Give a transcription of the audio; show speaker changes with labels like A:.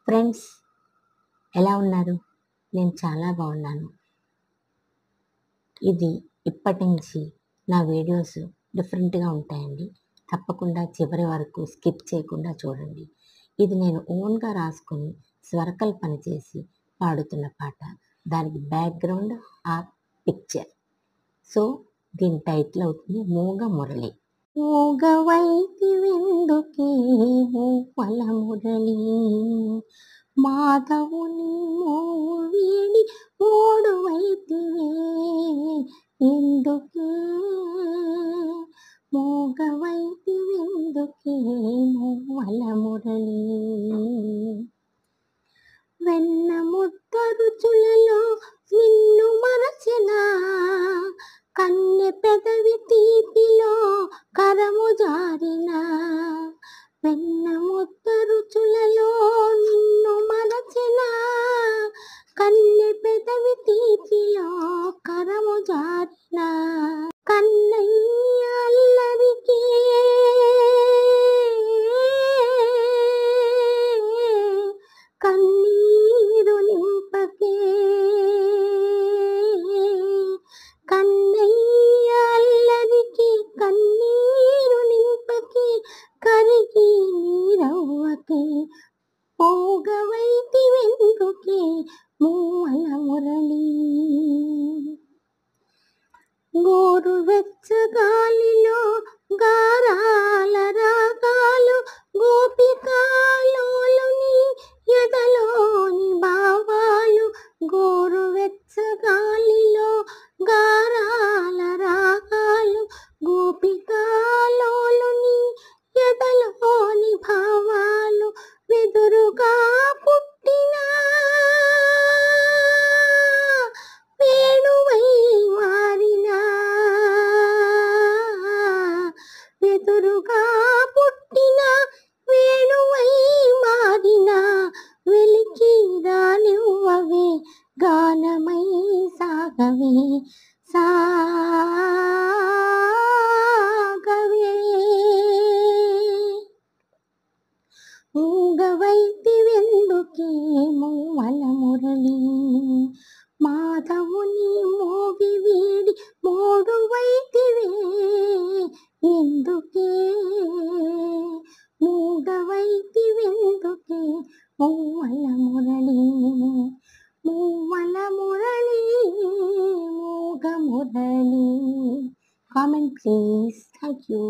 A: Friends, ఎలా ఉన్నారు? నేను చాలా బాగున్నాను. ఇప్పటి నుంచి నా వీడియోస్ డిఫరెంట్‌గా ఉంటాయండి. తప్పకుండా చివరి వరకు స్కిప్ చేయకుండా చూడండి. ఇది నేను ఓన్‌గా రాసుకొని స్వరకల్పన చేసి పాడుతున్న పాట. దానికి బ్యాక్‌గ్రౌండ్ ఆర్ పిక్చర్. సో, దీని టైటిల్ అవుతుంది మూగ మురళి. మూగవైతివెందుకే మూవల మురళి, మాధవుని మోము వీడి మూడువైతివే ఎందుకే, మూగవైతివెందుకే మూవల మురళి. వెన్న ముద్ద రుచులలో నిన్ను మరచెనా, కన్నె పెదవి తీపిలో కరము జారిన. వెన్న ముద్ద రుచులలో నిన్ను మరచెనా, కన్నె పెదవి తీపిలో కరము జారిన. కన్నయ్య అల్లరికి కన్నీరు నింపకే, కన్నయ్య అల్లరికి కన్నీరు నింపకే, కరిగి నీరవ్వకే, పోగవైతివెందుకే మూవల మురళి. గోరు వెచ్చగాలిలో గారాల రాగాలు, గోపికాలోలుని ఎదలోని భావాలు. గోరు వెచ్చగాలిలో గారాల రాగాలు, గోపికాలోలుని ఎదలోని భావాలు. వెదురుగా పుట్టిన వేణువై మారిన, వెదురుగా పుట్టిన వేణువై మారిన. వెలికి రానివ్వవే గానమై సాగవే, సాగవే. మూగవైతివెందుకే మూవల మురళి, మాధవుని మోవి వీడి మూడువైతివే ఎందుకే, మూగవైతివెందుకే మూవల మురళి. మూవల మురళి, మూగ Murali. Comment please. Thank you.